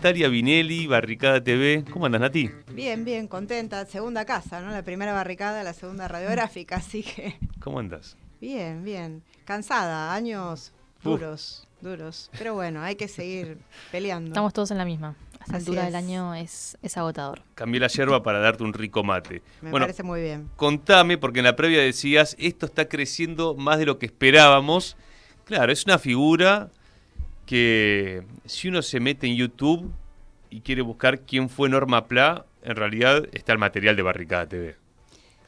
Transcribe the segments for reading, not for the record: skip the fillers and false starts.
Natalia Vinelli, Barricada TV. ¿Cómo andas, Nati? Bien, bien, contenta. Segunda casa, ¿no? La primera barricada, la segunda radiográfica, así que... ¿Cómo andas? Bien, bien. Cansada, años duros. Pero bueno, hay que seguir peleando. Estamos todos en la misma. A esta Así altura es. del año es agotador. Cambié la yerba para darte un rico mate. Me parece muy bien. Contame, porque en la previa decías, esto está creciendo más de lo que esperábamos. Claro, es una figura que si uno se mete en YouTube y quiere buscar quién fue Norma Pla, en realidad está el material de Barricada TV.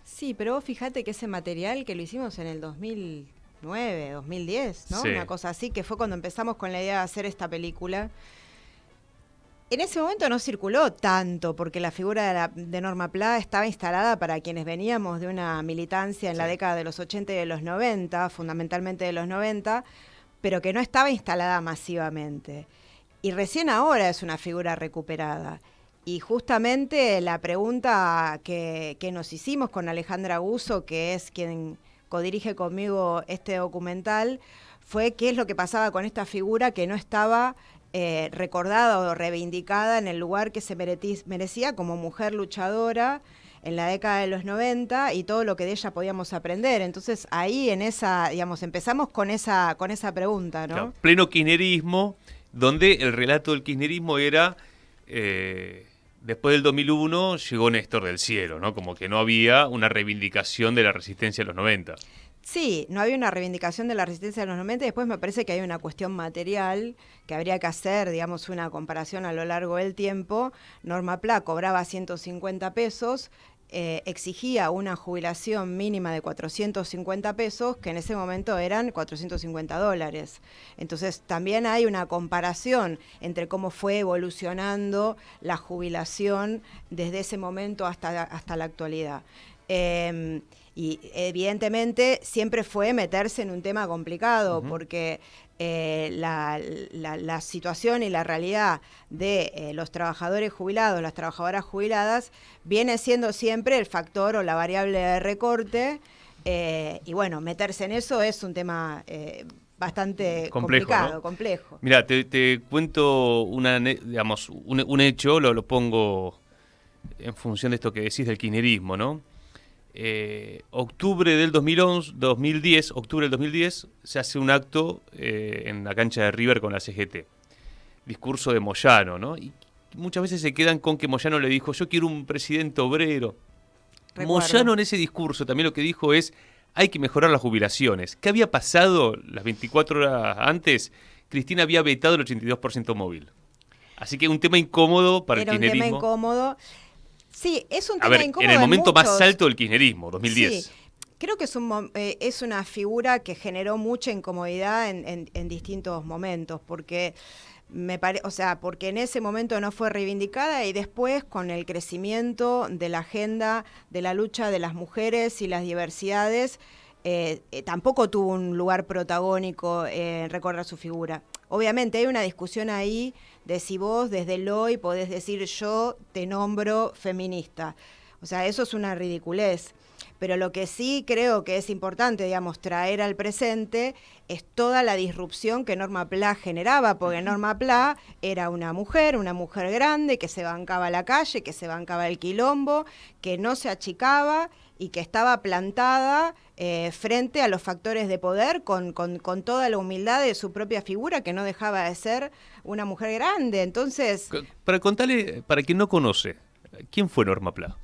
Sí, pero vos fíjate que ese material que lo hicimos en el 2009, 2010, ¿no? Sí. Una cosa así, que fue cuando empezamos con la idea de hacer esta película. En ese momento no circuló tanto, porque la figura de Norma Pla estaba instalada para quienes veníamos de una militancia en la década de los 80 y de los 90, fundamentalmente de los 90, pero que no estaba instalada masivamente. Y recién ahora es una figura recuperada. Y justamente la pregunta que nos hicimos con Alejandra Guzzo, que es quien codirige conmigo este documental, fue qué es lo que pasaba con esta figura que no estaba recordada o reivindicada en el lugar que se merecía como mujer luchadora en la década de los 90 y todo lo que de ella podíamos aprender. Entonces ahí en esa, digamos, empezamos con esa pregunta, ¿no? Claro, pleno kirchnerismo, donde el relato del kirchnerismo era, después del 2001 llegó Néstor del Cielo, ¿no? Como que no había una reivindicación de la resistencia de los 90. Sí, no había una reivindicación de la resistencia de los 90, y después me parece que hay una cuestión material que habría que hacer, digamos, una comparación a lo largo del tiempo. Norma Pla cobraba 150 pesos, exigía una jubilación mínima de 450 pesos, que en ese momento eran $450. Entonces también hay una comparación entre cómo fue evolucionando la jubilación desde ese momento hasta la actualidad. Y evidentemente siempre fue meterse en un tema complicado, porque la situación y la realidad de los trabajadores jubilados, las trabajadoras jubiladas, viene siendo siempre el factor o la variable de recorte, y bueno, meterse en eso es un tema bastante complicado, ¿no? complejo. Mirá, te cuento un hecho, lo pongo en función de esto que decís del kirchnerismo, ¿no? Octubre del 2010, se hace un acto en la cancha de River con la CGT. Discurso de Moyano, ¿no? Y muchas veces se quedan con que Moyano le dijo, yo quiero un presidente obrero. Recuerdo. Moyano en ese discurso también lo que dijo es, hay que mejorar las jubilaciones. ¿Qué había pasado las 24 horas antes? Cristina había vetado el 82% móvil. Así que un tema incómodo para el kirchnerismo. Era un tema incómodo. Sí, es un tema incómodo en el momento muchos. más alto del kirchnerismo, 2010. Sí, creo que es una figura que generó mucha incomodidad en distintos momentos, porque porque en ese momento no fue reivindicada, y después con el crecimiento de la agenda de la lucha de las mujeres y las diversidades, tampoco tuvo un lugar protagónico en recordar su figura. Obviamente hay una discusión ahí de si vos desde el hoy podés decir yo te nombro feminista. O sea, eso es una ridiculez. Pero lo que sí creo que es importante, digamos, traer al presente es toda la disrupción que Norma Pla generaba, porque Norma Pla era una mujer grande, que se bancaba la calle, que se bancaba el quilombo, que no se achicaba y que estaba plantada frente a los factores de poder con toda la humildad de su propia figura, que no dejaba de ser una mujer grande. Entonces, para contarle, para quien no conoce, ¿quién fue Norma Pla?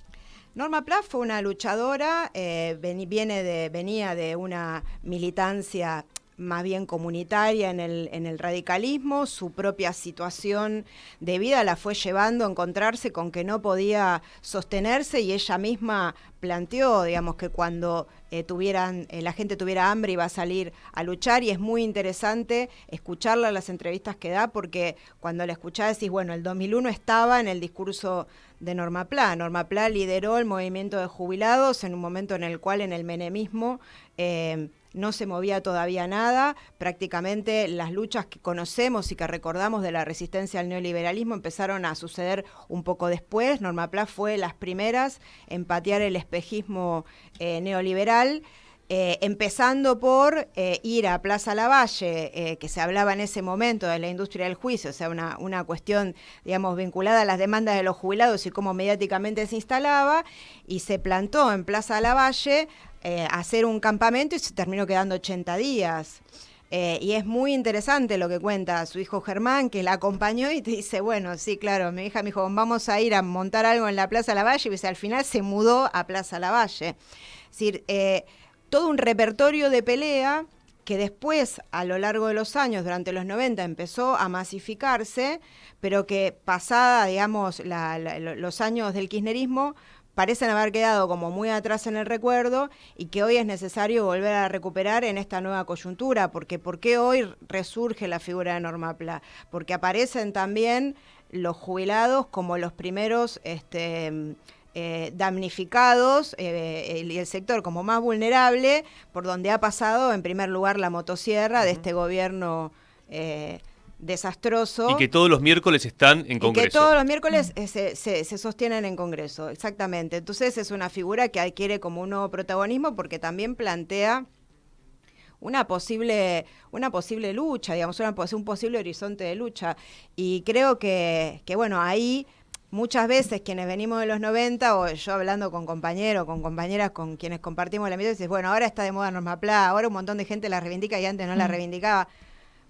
Norma Pla fue una luchadora, venía de una militancia más bien comunitaria en el radicalismo. Su propia situación de vida la fue llevando a encontrarse con que no podía sostenerse, y ella misma planteó, digamos, que cuando la gente tuviera hambre iba a salir a luchar. Y es muy interesante escucharla en las entrevistas que da, porque cuando la escuchás decís, bueno, el 2001 estaba en el discurso de Norma Pla. Norma Pla lideró el movimiento de jubilados en un momento en el cual en el menemismo no se movía todavía nada. Prácticamente las luchas que conocemos y que recordamos de la resistencia al neoliberalismo empezaron a suceder un poco después. Norma Pla fue las primeras en patear el espejismo neoliberal. Empezando por ir a Plaza Lavalle, que se hablaba en ese momento de la industria del juicio, o sea, una cuestión, digamos, vinculada a las demandas de los jubilados y cómo mediáticamente se instalaba, y se plantó en Plaza Lavalle hacer un campamento y se terminó quedando 80 días. Y es muy interesante lo que cuenta su hijo Germán, que la acompañó y te dice, bueno, sí, claro, mi hija me dijo, vamos a ir a montar algo en la Plaza Lavalle, y dice, al final se mudó a Plaza Lavalle. Es decir, todo un repertorio de pelea que después, a lo largo de los años, durante los 90, empezó a masificarse, pero que pasada, digamos, los años del kirchnerismo, parecen haber quedado como muy atrás en el recuerdo y que hoy es necesario volver a recuperar en esta nueva coyuntura, porque ¿por qué hoy resurge la figura de Norma Pla? Porque aparecen también los jubilados como los primeros damnificados y el sector como más vulnerable, por donde ha pasado en primer lugar la motosierra de este gobierno desastroso. Y que todos los miércoles están en Congreso. Y que todos los miércoles se sostienen en Congreso, exactamente. Entonces es una figura que adquiere como un nuevo protagonismo porque también plantea una posible lucha, digamos, un posible horizonte de lucha. Y creo que bueno, ahí muchas veces quienes venimos de los 90, o yo hablando con compañeros, con compañeras con quienes compartimos la misma, dices, bueno, ahora está de moda Norma Pla, ahora un montón de gente la reivindica y antes no la reivindicaba.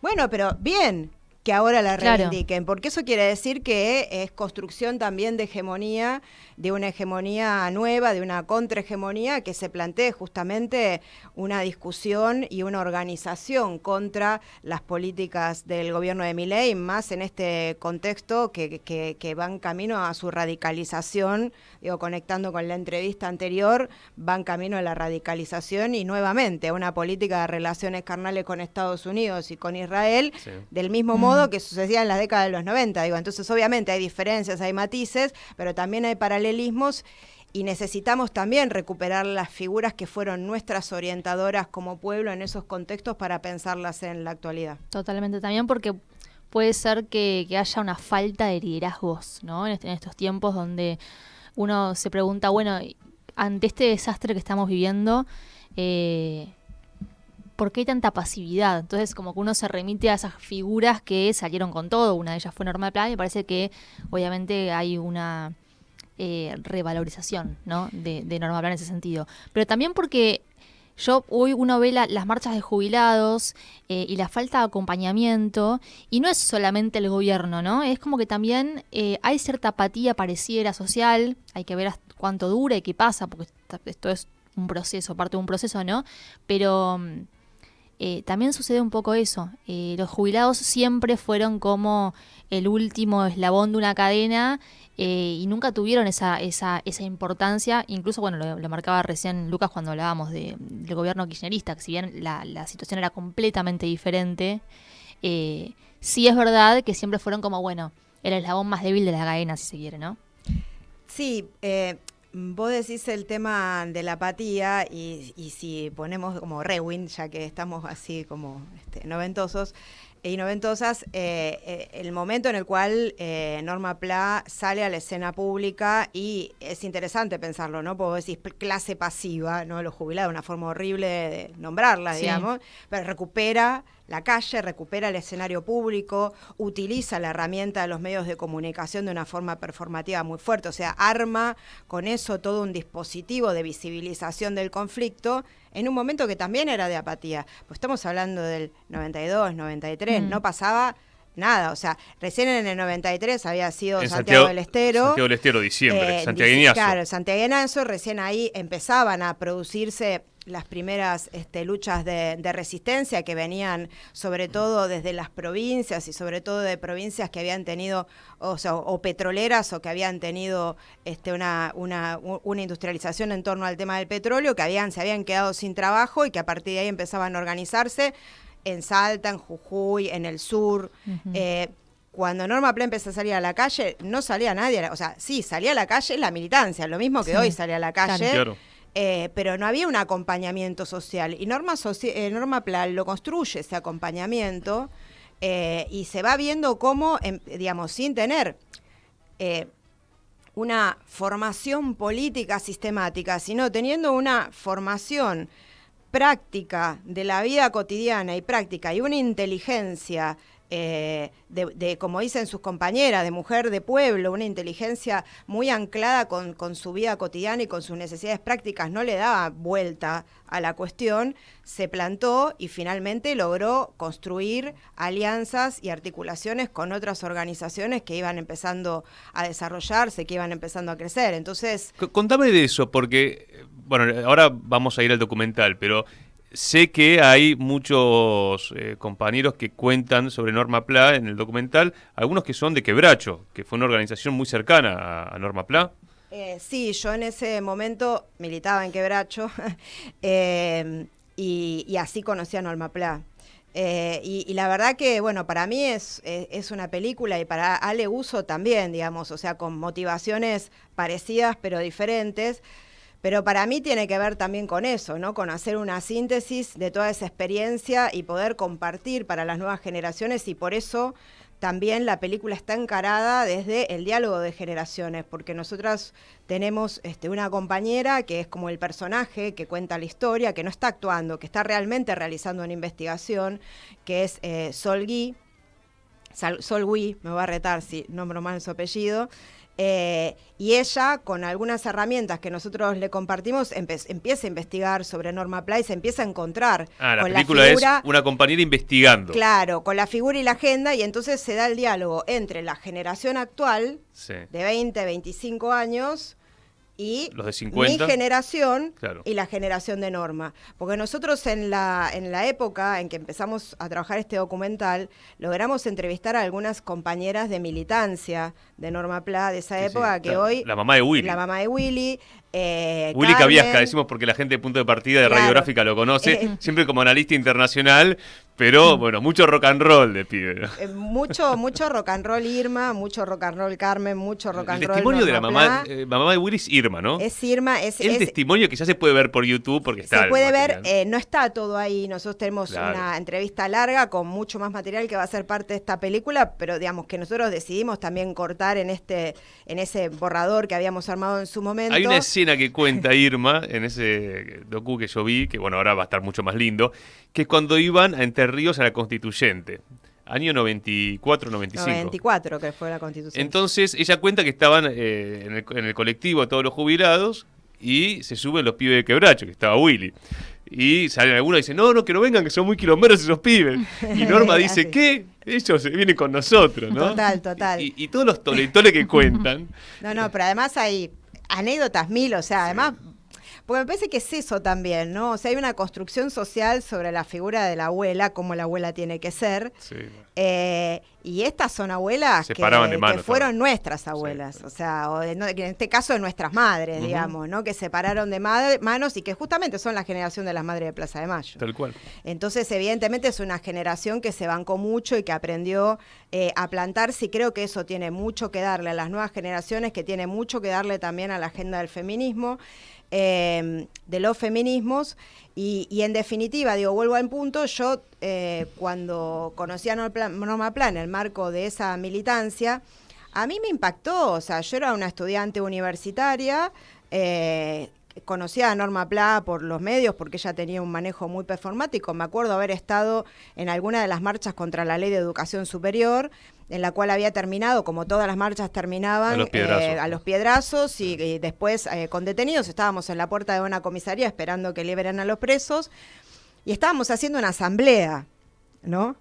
Bueno, pero bien que ahora la reivindiquen, porque eso quiere decir que es construcción también de hegemonía, de una hegemonía nueva, de una contrahegemonía que se plantee justamente una discusión y una organización contra las políticas del gobierno de Milei, más en este contexto que van camino a su radicalización, digo, conectando con la entrevista anterior, van camino a la radicalización y nuevamente a una política de relaciones carnales con Estados Unidos y con Israel, del mismo modo que sucedía en las décadas de los 90. Digo, entonces obviamente hay diferencias, hay matices, pero también hay paralelismos y necesitamos también recuperar las figuras que fueron nuestras orientadoras como pueblo en esos contextos para pensarlas en la actualidad. Totalmente, también porque puede ser que haya una falta de liderazgos, ¿no? En estos tiempos donde uno se pregunta, bueno, ante este desastre que estamos viviendo, ¿por qué hay tanta pasividad? Entonces como que uno se remite a esas figuras que salieron con todo. Una de ellas fue Norma Pla y me parece que obviamente hay una revalorización, ¿no? de Norma Pla en ese sentido. Pero también porque hoy uno ve las marchas de jubilados y la falta de acompañamiento, y no es solamente el gobierno, ¿no? Es como que también hay cierta apatía pareciera social, hay que ver cuánto dura y qué pasa, porque esto es un proceso, parte de un proceso, ¿no? Pero también sucede un poco eso. Los jubilados siempre fueron como el último eslabón de una cadena y nunca tuvieron esa importancia. Incluso, bueno, lo marcaba recién Lucas cuando hablábamos del gobierno kirchnerista, que si bien la situación era completamente diferente, sí es verdad que siempre fueron como, bueno, el eslabón más débil de la cadena, si se quiere, ¿no? Sí, vos decís el tema de la apatía y si ponemos como rewind, ya que estamos así como noventosos y noventosas, el momento en el cual Norma Pla sale a la escena pública, y es interesante pensarlo, ¿no? Porque vos decís clase pasiva, ¿no? Los jubilados, una forma horrible de nombrarla, sí, digamos, pero recupera la calle, recupera el escenario público, utiliza la herramienta de los medios de comunicación de una forma performativa muy fuerte, o sea, arma con eso todo un dispositivo de visibilización del conflicto en un momento que también era de apatía. Pues estamos hablando del 92, 93, no pasaba nada, o sea, recién en el 93 había sido Santiago del Estero. Santiago del Estero, diciembre, santiagueñazo. Claro, santiagueñazo, recién ahí empezaban a producirse las primeras luchas de resistencia que venían sobre todo desde las provincias y sobre todo de provincias que habían tenido, o petroleras, o que habían tenido una industrialización en torno al tema del petróleo, que se habían quedado sin trabajo y que a partir de ahí empezaban a organizarse en Salta, en Jujuy, en el sur. Cuando Norma Pla empezó a salir a la calle, no salía nadie, o sea, sí, salía a la calle la militancia, lo mismo que hoy sale a la calle. Claro. Pero no había un acompañamiento social, y Norma Pla lo construye ese acompañamiento, y se va viendo cómo, digamos, sin tener una formación política sistemática, sino teniendo una formación práctica de la vida cotidiana y práctica y una inteligencia como dicen sus compañeras, de mujer de pueblo, una inteligencia muy anclada con su vida cotidiana y con sus necesidades prácticas, no le daba vuelta a la cuestión, se plantó y finalmente logró construir alianzas y articulaciones con otras organizaciones que iban empezando a desarrollarse, que iban empezando a crecer. Entonces, contame de eso, porque, bueno, ahora vamos a ir al documental, pero sé que hay muchos compañeros que cuentan sobre Norma Pla en el documental, algunos que son de Quebracho, que fue una organización muy cercana a Norma Pla. Sí, yo en ese momento militaba en Quebracho y así conocí a Norma Pla. Y la verdad que, bueno, para mí es una película y para Ale Uso también, digamos, o sea, con motivaciones parecidas pero diferentes. Pero para mí tiene que ver también con eso, ¿no? Con hacer una síntesis de toda esa experiencia y poder compartir para las nuevas generaciones, y por eso también la película está encarada desde el diálogo de generaciones, porque nosotras tenemos una compañera que es como el personaje que cuenta la historia, que no está actuando, que está realmente realizando una investigación, que es Sol Gui, me va a retar si nombro mal su apellido. Y ella, con algunas herramientas que nosotros le compartimos, empieza a investigar sobre Norma Pla y se empieza a encontrar la con película la figura, es una compañera investigando. Claro, con la figura y la agenda, y entonces se da el diálogo entre la generación actual, sí, de 20, 25 años, y los de 50, mi generación, claro, y la generación de Norma. Porque nosotros en la época en que empezamos a trabajar este documental, logramos entrevistar a algunas compañeras de militancia de Norma Pla de esa época, que hoy... La mamá de Willy. La mamá de Willy. Willy Cabiasca, decimos porque la gente de Punto de Partida de claro, Radiográfica lo conoce, siempre como analista internacional, pero bueno, mucho rock and roll de pibe, ¿no? Mucho rock and roll Irma, mucho rock and roll Carmen, mucho rock and roll testimonio Norma de la mamá de Willy es Irma, ¿no? Es Irma. El testimonio que ya se puede ver por YouTube porque está... Se puede ver, no está todo ahí. Nosotros tenemos una entrevista larga con mucho más material que va a ser parte de esta película, pero digamos que nosotros decidimos también cortar en ese borrador que habíamos armado en su momento. Hay una escena que cuenta Irma en ese docu que yo vi, que bueno, ahora va a estar mucho más lindo, que es cuando iban a Entre Ríos a la Constituyente, año 94, 95. 94 que fue la Constitución. Entonces ella cuenta que estaban en el colectivo todos los jubilados y se suben los pibes de Quebracho, que estaba Willy. Y salen algunos y dicen, no, que no vengan, que son muy quilomberos esos pibes. Y Norma dice, ¿qué? Ellos vienen con nosotros, ¿no? Total. Y todos los toletoles que cuentan. No, pero además hay anécdotas mil, o sea, además, porque me parece que es eso también, ¿no? O sea, hay una construcción social sobre la figura de la abuela, cómo la abuela tiene que ser. Sí. Y estas son abuelas que fueron nuestras abuelas, sí. O sea, en este caso de nuestras madres, digamos, ¿no? Que separaron de manos y que justamente son la generación de las madres de Plaza de Mayo. Tal cual. Entonces, evidentemente es una generación que se bancó mucho y que aprendió a plantarse, y creo que eso tiene mucho que darle a las nuevas generaciones, que tiene mucho que darle también a la agenda del feminismo, de los feminismos, y en definitiva, digo, vuelvo al punto, yo cuando conocí a Norma Pla en el marco de esa militancia, a mí me impactó, o sea, yo era una estudiante universitaria, conocía a Norma Pla por los medios porque ella tenía un manejo muy performático. Me acuerdo haber estado en alguna de las marchas contra la Ley de Educación Superior, en la cual había terminado, como todas las marchas terminaban, a los piedrazos y después con detenidos. Estábamos en la puerta de una comisaría esperando que liberen a los presos y estábamos haciendo una asamblea, ¿no?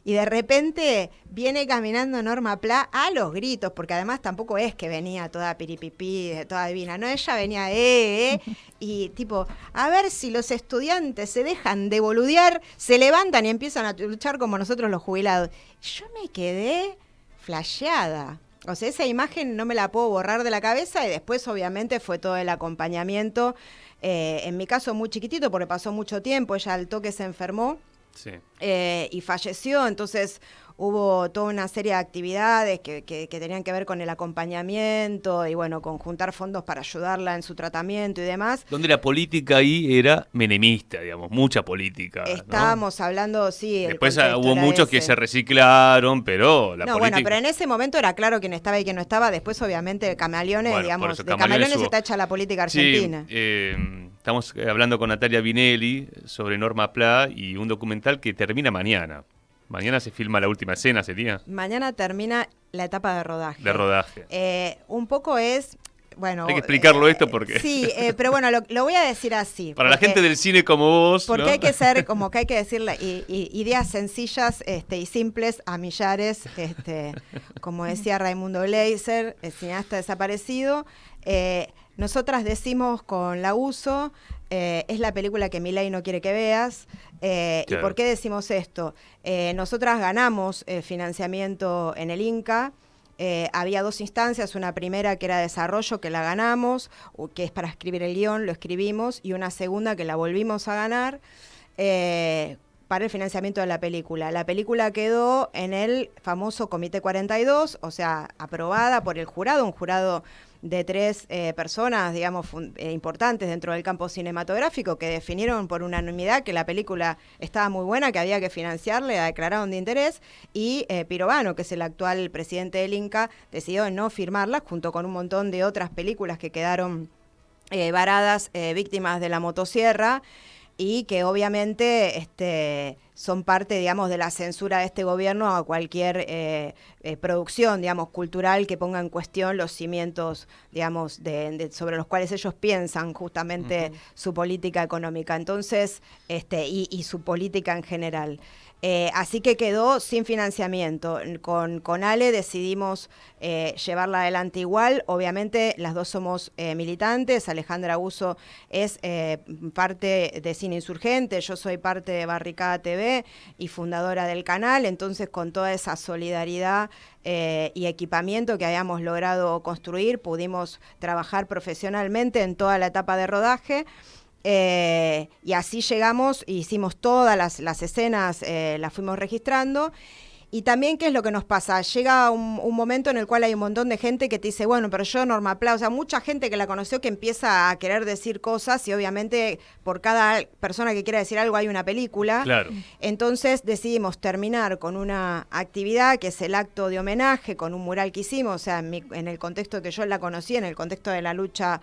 Y de repente viene caminando Norma Pla a los gritos, porque además tampoco es que venía toda piripipí, toda divina, no, ella venía y tipo, a ver si los estudiantes se dejan de boludear, se levantan y empiezan a luchar como nosotros los jubilados. Yo me quedé flasheada. O sea, esa imagen no me la puedo borrar de la cabeza, y después obviamente fue todo el acompañamiento, en mi caso muy chiquitito porque pasó mucho tiempo, ella al toque se enfermó. Sí. Y falleció, entonces hubo toda una serie de actividades que tenían que ver con el acompañamiento y bueno, con juntar fondos para ayudarla en su tratamiento y demás. Donde la política ahí era menemista, digamos, mucha política. Estábamos hablando, sí. Después hubo muchos que se reciclaron, pero la política... Bueno, pero en ese momento era claro quién estaba y quién no estaba. Después, obviamente, Camaleones, bueno, digamos, eso, de Camaleones está hecha la política argentina. Sí, estamos hablando con Natalia Vinelli sobre Norma Pla y un documental que termina mañana. Mañana se filma la última escena, ¿sería? Mañana termina la etapa de rodaje. De rodaje. Un poco es... Bueno, hay que explicarlo esto porque... Sí, pero bueno, lo voy a decir así. Para la gente del cine como vos, porque ¿no? hay que ser, como que hay que decirle ideas sencillas y simples a millares, como decía Raimundo Gleiser, el cineasta desaparecido. Nosotras decimos con La Uso, es la película que Milei no quiere que veas. Claro. ¿Y por qué decimos esto? Nosotras ganamos financiamiento en el Inca. Había 2 instancias, una primera que era desarrollo, que la ganamos, que es para escribir el guión, lo escribimos, y una segunda que la volvimos a ganar para el financiamiento de la película. La película quedó en el famoso Comité 42, o sea, aprobada por el jurado, un jurado de 3 personas, digamos, importantes dentro del campo cinematográfico, que definieron por unanimidad que la película estaba muy buena, que había que financiarla, la declararon de interés, y Pirovano, que es el actual presidente del Inca, decidió no firmarla, junto con un montón de otras películas que quedaron varadas, víctimas de la motosierra, y que obviamente son parte, digamos, de la censura de este gobierno a cualquier producción, digamos, cultural que ponga en cuestión los cimientos, digamos, sobre los cuales ellos piensan justamente su política económica. Entonces, y su política en general. Así que quedó sin financiamiento. Con Ale decidimos llevarla adelante igual. Obviamente las dos somos militantes. Alejandra Uso es parte de Cine Insurgente, yo soy parte de Barricada TV y fundadora del canal. Entonces, con toda esa solidaridad y equipamiento que habíamos logrado construir, pudimos trabajar profesionalmente en toda la etapa de rodaje. Y así llegamos, hicimos todas las escenas, las fuimos registrando. Y también, ¿qué es lo que nos pasa? Llega un momento en el cual hay un montón de gente que te dice, bueno, pero yo Norma Pla, o sea, mucha gente que la conoció que empieza a querer decir cosas y obviamente por cada persona que quiera decir algo hay una película. Claro. Entonces decidimos terminar con una actividad que es el acto de homenaje, con un mural que hicimos, o sea, en el contexto que yo la conocí, en el contexto de la lucha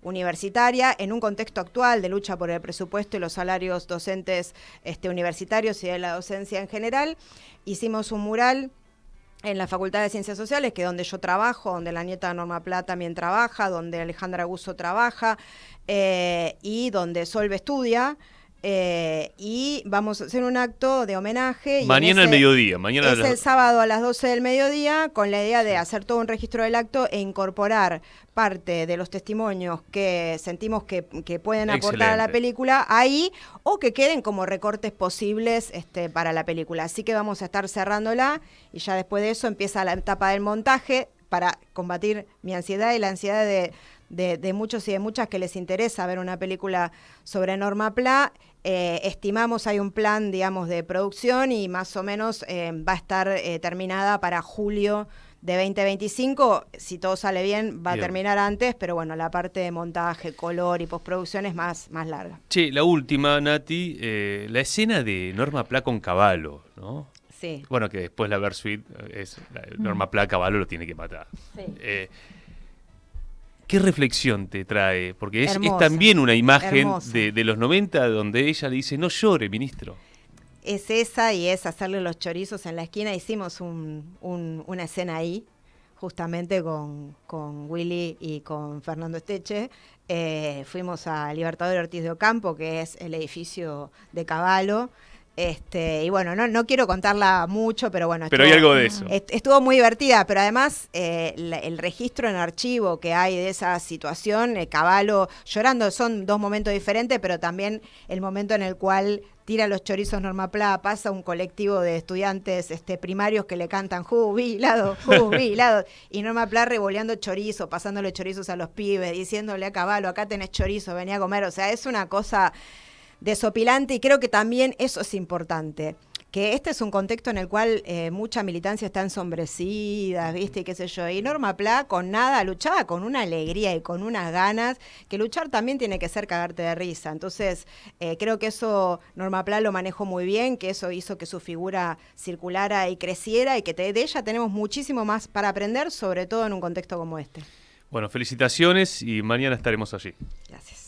universitaria, en un contexto actual de lucha por el presupuesto y los salarios docentes universitarios y de la docencia en general. Hicimos un mural en la Facultad de Ciencias Sociales, que es donde yo trabajo, donde la nieta Norma Pla también trabaja, donde Alejandra Guzzo trabaja y donde Solve estudia. Y vamos a hacer un acto de homenaje. Mañana al mediodía. Mañana es el sábado a las 12 del mediodía, con la idea de hacer todo un registro del acto e incorporar parte de los testimonios que sentimos que pueden aportar a la película ahí, o que queden como recortes posibles para la película. Así que vamos a estar cerrándola y ya después de eso empieza la etapa del montaje para combatir mi ansiedad y la ansiedad de muchos y de muchas que les interesa ver una película sobre Norma Pla. Estimamos, hay un plan, digamos, de producción y más o menos va a estar terminada para julio de 2025. Si todo sale bien, va a terminar antes, pero bueno, la parte de montaje, color y postproducción es más larga. Che, la última, Nati, la escena de Norma Pla con Cavallo, ¿no? Sí. Bueno, que después la Versuit es Norma Pla, Cavallo lo tiene que matar. Sí. ¿Qué reflexión te trae? Porque es Hermosa, también una imagen hermosa. de los 90 donde ella le dice, no llore, ministro. Es esa y es hacerle los chorizos en la esquina. Hicimos una escena ahí, justamente con Willy y con Fernando Esteche. Fuimos a Libertador Ortiz de Ocampo, que es el edificio de Cavallo. Y bueno, no quiero contarla mucho, pero bueno. Pero hay algo de eso. Estuvo muy divertida, pero además el registro en archivo que hay de esa situación, Cavallo llorando, son 2 momentos diferentes, pero también el momento en el cual tira los chorizos Norma Pla, pasa un colectivo de estudiantes primarios que le cantan jubilado, jubilado, y Norma Pla revoleando chorizo, pasándole chorizos a los pibes, diciéndole a Cavallo, acá tenés chorizo, vení a comer. O sea, es una cosa desopilante y creo que también eso es importante. que este es un contexto en el cual mucha militancia está ensombrecida, ¿viste? Y qué sé yo. Y Norma Pla con nada luchaba con una alegría y con unas ganas, que luchar también tiene que ser cagarte de risa. Entonces, creo que eso Norma Pla lo manejó muy bien, que eso hizo que su figura circulara y creciera y que de ella tenemos muchísimo más para aprender, sobre todo en un contexto como este. Bueno, felicitaciones y mañana estaremos allí. Gracias.